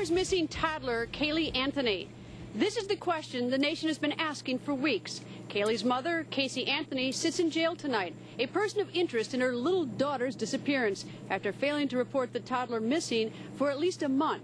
is missing toddler Caylee Anthony? This is the question the nation has been asking for weeks. Caylee's mother, Casey Anthony, sits in jail tonight, a person of interest in her little daughter's disappearance after failing to report the toddler missing for at least a month.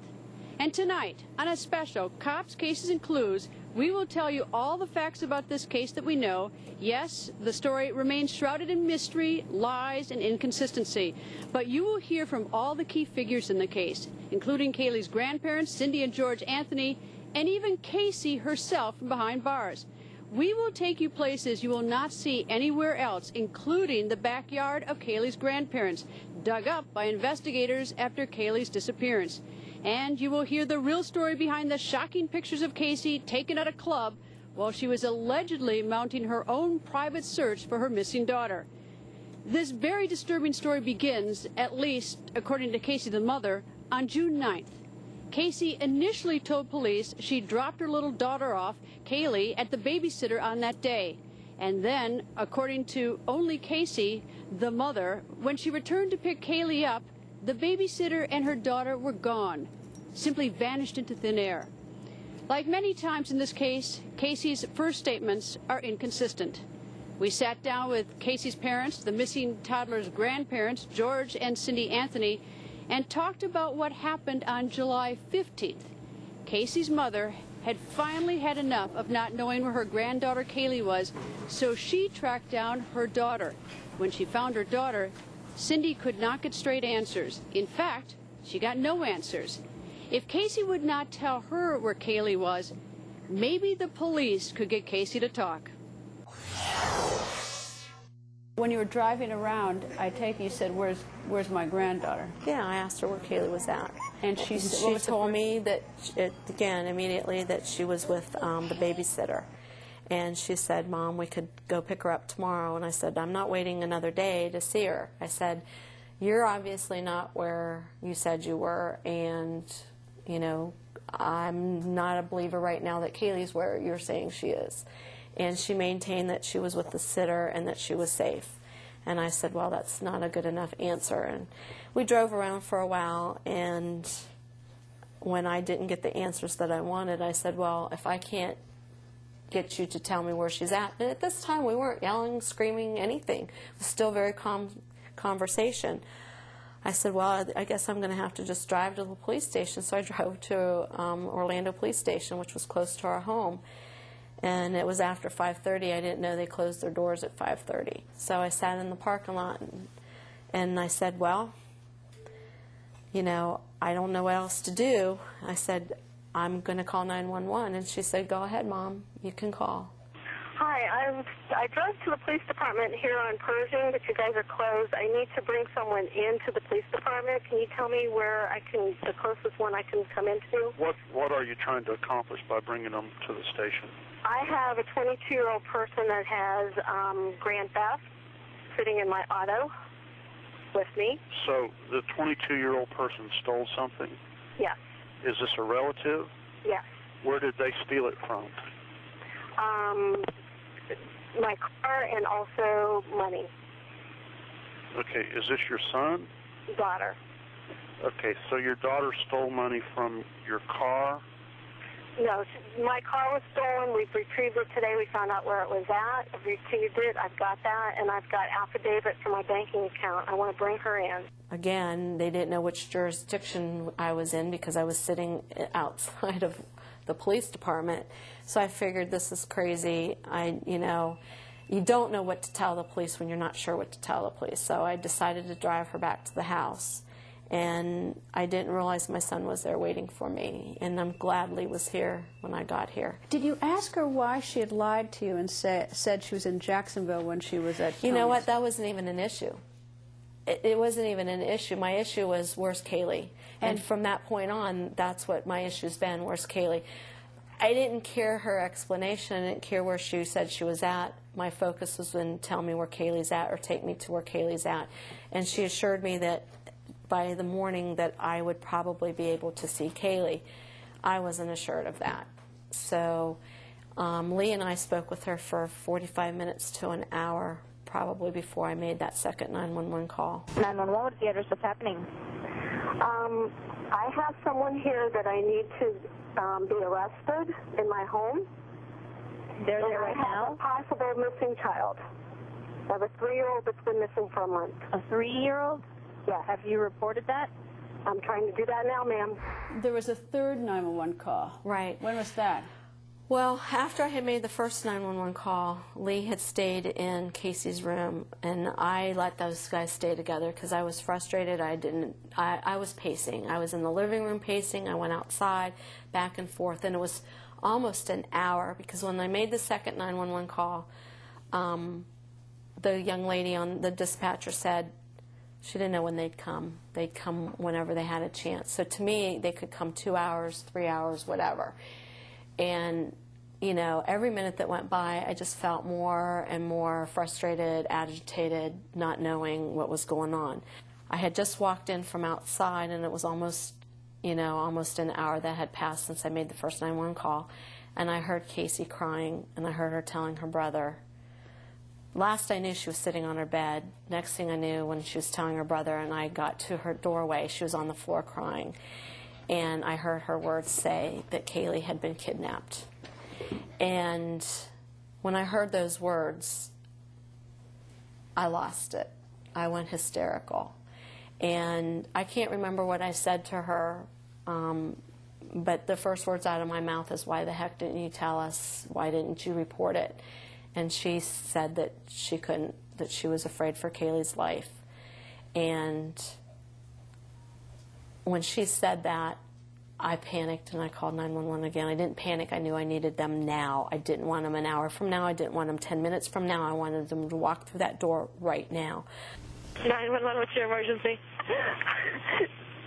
And tonight, on a special Cops, Cases, and Clues, we will tell you all the facts about this case that we know. Yes, the story remains shrouded in mystery, lies, and inconsistency. But you will hear from all the key figures in the case, including Caylee's grandparents, Cindy and George Anthony, and even Casey herself from behind bars. We will take you places you will not see anywhere else, including the backyard of Caylee's grandparents, dug up by investigators after Caylee's disappearance. And you will hear the real story behind the shocking pictures of Casey taken at a club while she was allegedly mounting her own private search for her missing daughter. This very disturbing story begins, at least according to Casey the mother, on June 9th. Casey initially told police she dropped her little daughter off, Caylee, at the babysitter on that day. And then, according to only Casey, the mother, when she returned to pick Caylee up, the babysitter and her daughter were gone, simply vanished into thin air. Like many times in this case, Casey's first statements are inconsistent. We sat down with Casey's parents, the missing toddler's grandparents, George and Cindy Anthony, and talked about what happened on July 15th. Casey's mother had finally had enough of not knowing where her granddaughter Caylee was, so she tracked down her daughter. When she found her daughter, Cindy could not get straight answers. In fact, she got no answers. If Casey would not tell her where Caylee was, maybe the police could get Casey to talk. When you were driving around, I take it you said, where's my granddaughter? Yeah, I asked her where Caylee was at. And she told me that, again, immediately, that she was with the babysitter. And she said, Mom, we could go pick her up tomorrow. And I said, I'm not waiting another day to see her. I said, you're obviously not where you said you were, and, you know, I'm not a believer right now that Caylee's where you're saying she is. And she maintained that she was with the sitter and that she was safe. And I said, well, that's not a good enough answer. And we drove around for a while, and when I didn't get the answers that I wanted, I said, well, if I can't get you to tell me where she's at. And at this time, we weren't yelling, screaming, anything. It was still very calm conversation. I said, well, I guess I'm going to have to just drive to the police station. So I drove to Orlando Police Station, which was close to our home. And it was after 5:30. I didn't know they closed their doors at 5:30. So I sat in the parking lot, and I said, well, you know, I don't know what else to do. I said, I'm going to call 911. And she said, go ahead, Mom, you can call. Hi, I drove to the police department here on Pershing, but you guys are closed. I need to bring someone into the police department. Can you tell me where the closest one I can come into? What are you trying to accomplish by bringing them to the station? I have a 22-year-old person that has grand theft sitting in my auto with me. So the 22-year-old person stole something? Yes. Is this a relative? Yes. Where did they steal it from? My car and also money. Okay, is this your son? Daughter. Okay, so your daughter stole money from your car? No, my car was stolen. We've retrieved it today. We found out where it was at. I've retrieved it. I've got that, and I've got affidavit for my banking account. I want to bring her in. Again, they didn't know which jurisdiction I was in because I was sitting outside of the police department. So I figured, this is crazy. You know, you don't know what to tell the police when you're not sure what to tell the police. So I decided to drive her back to the house. And I didn't realize my son was there waiting for me. And I'm glad Lee was here when I got here. Did you ask her why she had lied to you and said she was in Jacksonville when she was at You know what? That wasn't even an issue. It wasn't even an issue. My issue was, where's Caylee? And from that point on, that's what my issue's been, where's Caylee? I didn't care her explanation. I didn't care where she said she was at. My focus was in tell me where Caylee's at or take me to where Caylee's at. And she assured me that by the morning that I would probably be able to see Caylee. I wasn't assured of that. So Lee and I spoke with her for 45 minutes to an hour, probably before I made that second 911 call. 911, what's the address? What's happening? I have someone here that I need to be arrested in my home. They're there right now? I have a possible missing child. I have a 3-year-old that's been missing for a month. A 3-year-old? Yes. Have you reported that? I'm trying to do that now, ma'am. There was a third 911 call. Right. When was that? Well, after I had made the first 911 call, Lee had stayed in Casey's room, and I let those guys stay together because I was frustrated. I was pacing. I was in the living room pacing. I went outside, back and forth, and it was almost an hour because when I made the second 911 call, the young lady on the dispatcher said she didn't know when they'd come. They'd come whenever they had a chance. So to me, they could come 2 hours, 3 hours, whatever. And, you know, every minute that went by, I just felt more and more frustrated, agitated, not knowing what was going on. I had just walked in from outside, and it was almost, you know, almost an hour that had passed since I made the first 911 call. And I heard Casey crying, and I heard her telling her brother. Last I knew, she was sitting on her bed. Next thing I knew, when she was telling her brother and I got to her doorway, she was on the floor crying. And I heard her words say that Caylee had been kidnapped. And when I heard those words, I lost it. I went hysterical. And I can't remember what I said to her, but the first words out of my mouth is, "Why the heck didn't you tell us? Why didn't you report it?" And she said that she couldn't, that she was afraid for Caylee's life. And when she said that, I panicked and I called 911 again. I didn't panic. I knew I needed them now. I didn't want them an hour from now. I didn't want them 10 minutes from now. I wanted them to walk through that door right now. 911, what's your emergency?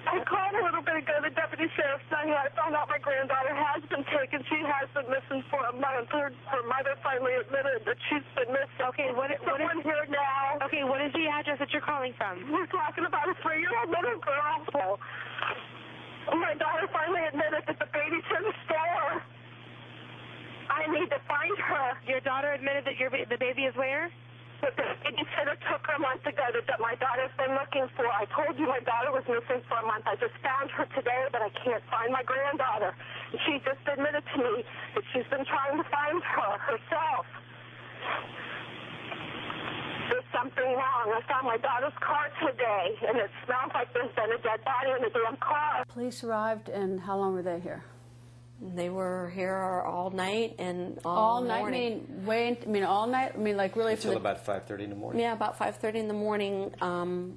I called a little bit ago, the deputy sheriff saying I found out my granddaughter has been taken. She has been missing for a month. Her mother finally admitted that she's been missing. Okay, what is here now? Okay, what is the address that you're calling from? We're talking about a 3-year-old little girl. My daughter finally admitted that the baby's in the store. I need to find her. Your daughter admitted that the baby is where? But the babysitter took her a month ago that my daughter's been looking for. I told you my daughter was missing for a month. I just found her today, but I can't find my granddaughter. And she just admitted to me that she's been trying to find her herself. There's something wrong. I found my daughter's car today, and it smells like there's been a dead body in the damn car. Police arrived, and how long were they here? They were here all night and All night? morning. All night? I mean, like really Until about 5:30 in the morning? Yeah, about 5:30 in the morning.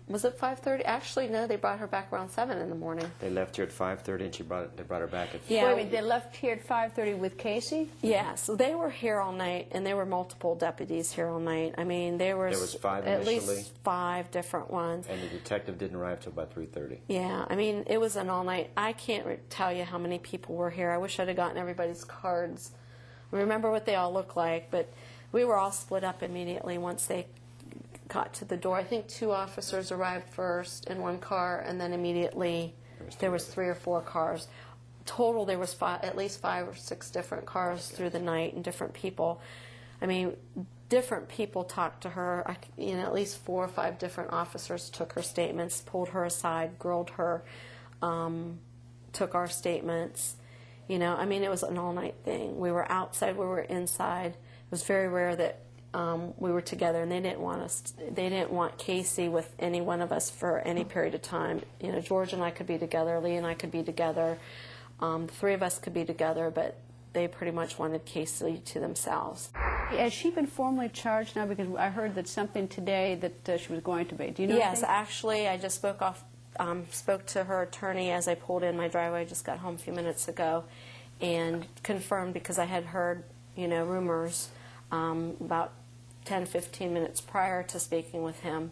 Was it 5:30? Actually, no, they brought her back around 7 in the morning. They left here at 5:30 and they brought her back at Yeah. Wait a minute, they left here at 5:30 with Casey? Yeah, so they were here all night, and there were multiple deputies here all night. I mean, there was 5 at initially, least 5 different ones. and the detective didn't arrive till about 3:30. Yeah, I mean, it was an all-night. I can't tell you how many people were here. I wish I'd have gotten everybody's cards. I remember what they all looked like, but we were all split up immediately once they got to the door. I think 2 officers arrived first in one car, and then immediately there was 3 or 4 cars. Total, there was at least 5 or 6 different cars through the night, and different people. I mean, different people talked to her. At least 4 or 5 different officers took her statements, pulled her aside, grilled her, took our statements. I mean, it was an all-night thing. We were outside, we were inside. It was very rare that we were together, and they didn't want us. They didn't want Casey with any one of us for any period of time. George and I could be together, Lee and I could be together. The 3 of us could be together, but they pretty much wanted Casey to themselves. Has she been formally charged now? Because I heard that something today that she was going to be. Do you know? Yes, anything? actually, I just spoke to her attorney as I pulled in my driveway. I just got home a few minutes ago, and confirmed, because I had heard, rumors about 10, 15 minutes prior to speaking with him.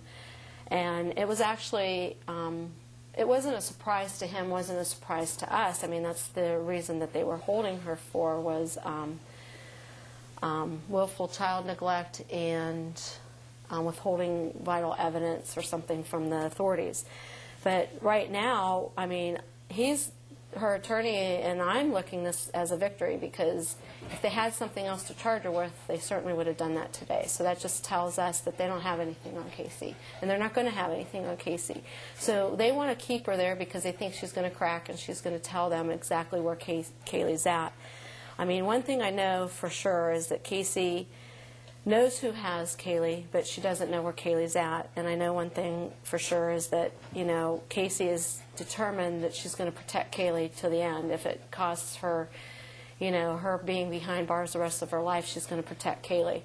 And it was actually, it wasn't a surprise to him, wasn't a surprise to us. I mean, that's the reason that they were holding her for, was willful child neglect and withholding vital evidence or something from the authorities. But right now, I mean, he's her attorney and I'm looking this as a victory, because if they had something else to charge her with, they certainly would have done that today. So that just tells us that they don't have anything on Casey, and they're not going to have anything on Casey. So they want to keep her there because they think she's going to crack and she's going to tell them exactly where Caylee's at. I mean, one thing I know for sure is that Casey knows who has Caylee, but she doesn't know where Caylee's at. And I know one thing for sure is that, you know, Casey is determined that she's going to protect Caylee to the end. If it costs her, you know, her being behind bars the rest of her life, she's going to protect Caylee.